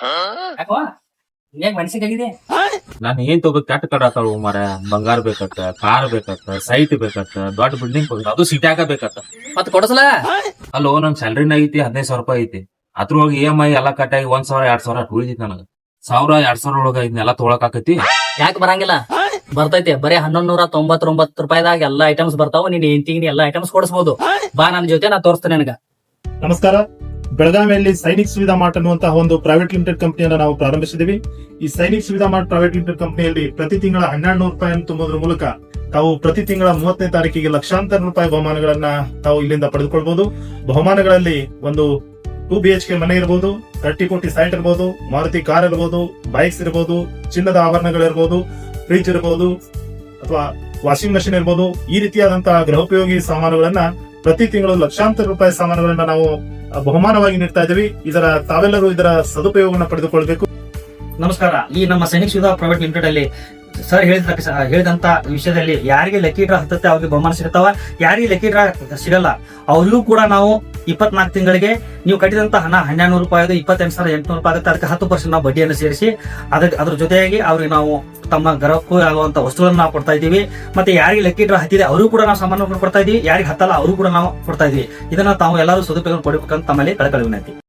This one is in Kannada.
ಯಾಕೋ ಹಿಂಗ್ಯಾಕ್ ಮನ್ಸಿಗಾಗಿದೆ? ನಾನು ಏನ್ ತಗೋಬೇಕು ಕೆಟ್ಟ ಕಡಾತಾಳು ಮರ ಬಂಗಾರ ಬೇಕತ್ತ, ಕಾರ್ ಬೇಕತ್ತ, ಸೈಟ್ ಬೇಕತ್ತ, ದೊಡ್ಡ ಬಿಲ್ಡಿಂಗ್ ಬೇಕತ್ತ, ಅದು ಸಿಟ್ಯಾಗ ಬೇಕತ್ತ. ಮತ್ ಕೊಡಸಲ ಅಲ್ಲೋ ನನ್ ಸ್ಯಾಲ್ರಿನ ಐತಿ 15,000 ಐತಿ. ಅದ್ರೊಳಗೆ EMI ಎಲ್ಲಾ ಕಟ್ಟಾಗಿ 1,000 2,000 ಉಳಿದೈತಿ ನನಗ. 1,000 2,000 ಒಳಗ ಇದನ್ನೆಲ್ಲ ತೊಗೊಳಕ್ ಆಕತಿ. ಯಾಕೆ ಬರಂಗಿಲ್ಲ? ಬರ್ತೈತಿ. ಬರೀ 1,199 ರೂಪಾಯಿದಾಗ ಎಲ್ಲಾ ಐಟಮ್ಸ್ ಬರ್ತಾವ. ನೀನ್ ಹೆಂಡತಿಗೆ ಎಲ್ಲಾ ಐಟಮ್ಸ್ ಕೊಡಿಸಬಹುದು. ಬಾ ನನ್ನ ಜೊತೆ ನಾ ತೋರಿಸ್ತೇನೆ ನಿನಗ. ನಮಸ್ಕಾರ. ಬೆಳಗಾವಿಯಲ್ಲಿ ಸೈನಿಕ್ ಸುವಿಧಾ ಮಾರ್ಟ್ ಅನ್ನುವಂತಹ ಒಂದು ಪ್ರೈವೇಟ್ ಲಿಮಿಟೆಡ್ ಕಂಪನಿಯನ್ನ ನಾವು ಪ್ರಾರಂಭಿಸಿದೀವಿ. ಈ Sainik Suvidha mart private limited ಕಂಪನಿಯಲ್ಲಿ ಪ್ರತಿ ತಿಂಗಳ 1,200 ರೂಪಾಯಿಯನ್ನು ತುಂಬುವುದರ ಮೂಲಕ ತಾವು ಪ್ರತಿ ತಿಂಗಳ 30ನೇ ತಾರೀಕಿಗೆ ಲಕ್ಷಾಂತರ ರೂಪಾಯಿ ಬಹುಮಾನಗಳನ್ನ ತಾವು ಇಲ್ಲಿಂದ ಪಡೆದುಕೊಳ್ಬಹುದು. ಬಹುಮಾನಗಳಲ್ಲಿ ಒಂದು 2 BHK ಮನೆ ಇರಬಹುದು, 30 ಕೋಟಿ ಸೈಟ್ ಇರಬಹುದು, ಮಾರುತಿ ಕಾರ್ ಇರಬಹುದು, ಬೈಕ್ಸ್ ಇರಬಹುದು, ಚಿನ್ನದ ಆಭರಣಗಳಿರಬಹುದು, ಫ್ರಿಡ್ಜ್ ಇರಬಹುದು ಅಥವಾ ವಾಷಿಂಗ್ ಮಷಿನ್ ಇರಬಹುದು. ಈ ರೀತಿಯಾದಂತಹ ಗೃಹೋಪಯೋಗಿ ಸಾಮಾನುಗಳನ್ನ ಪ್ರತಿ ತಿಂಗಳು ಲಕ್ಷಾಂತರ ರೂಪಾಯಿ ಸಾಮಾನುಗಳನ್ನ ನಾವು ಬಹುಮಾನವಾಗಿ ನೀಡ್ತಾ ಇದ್ದೀವಿ. ತಾವೆಲ್ಲರೂ ಇದರ ಸದುಪಯೋಗವನ್ನು ಪಡೆದುಕೊಳ್ಬೇಕು. ನಮಸ್ಕಾರ. ಈ ನಮ್ಮ ಸೈನಿಕ್ ಸುವಿಧಾ ಪ್ರೈವೇಟ್ ಲಿಮಿಟೆಡ್ ಅಲ್ಲಿ ಸರ್ ಹೇಳಿದಂತ ವಿಷಯದಲ್ಲಿ ಯಾರಿಗೆ ಲಕ್ಕಿ ಡ್ರಾ ಹತ್ತತ್ತೆ ಅವ್ರಿಗೆ ಬಹುಮಾನ ಸಿಗ್ತಾವ. ಯಾರಿಗೆ ಲಕ್ಕಿ ಡ್ರಾ ಸಿಗಲ್ಲ ಅವ್ರಿಗೂ ಕೂಡ ನಾವು 24 ತಿಂಗಳಿಗೆ ನೀವು ಕಟ್ಟಿದಂತ ಹಣ 1,200 ರೂಪಾಯಿ 28,800 ರೂಪಾಯಿ ಆಗುತ್ತೆ. ಅದಕ್ಕೆ 10% ನಾವು ಬಡ್ಡಿಯನ್ನು ಸೇರಿಸಿ ಅದ್ರ ಜೊತೆಯಾಗಿ ಅವ್ರಿಗೆ ನಾವು ತಮ್ಮ ಗರ್ಭಕ್ಕೂ ಆಗುವಂತ ವಸ್ತುಗಳನ್ನು ನಾವು ಕೊಡ್ತಾ ಇದೀವಿ. ಮತ್ತೆ ಯಾರಿಗೆ ಲಕ್ಕಿ ಡ್ರಾ ಹತ್ತಿದೆ ಅವರು ಕೂಡ ನಾವು ಸಾಮಾನು ಕೊಡ್ತಾ ಇದೀವಿ. ಯಾರಿಗೆ ಹತ್ತಲ್ಲ ಅವರು ಕೂಡ ನಾವು ಕೊಡ್ತಾ ಇದೀವಿ. ಇದನ್ನ ತಾವು ಎಲ್ಲರೂ ಸದುಪಯೋಗ ಪಡಿಬೇಕಂತ ತಮ್ಮಲ್ಲಿ ಕಳಕಳಿ ವಿನಂತಿ.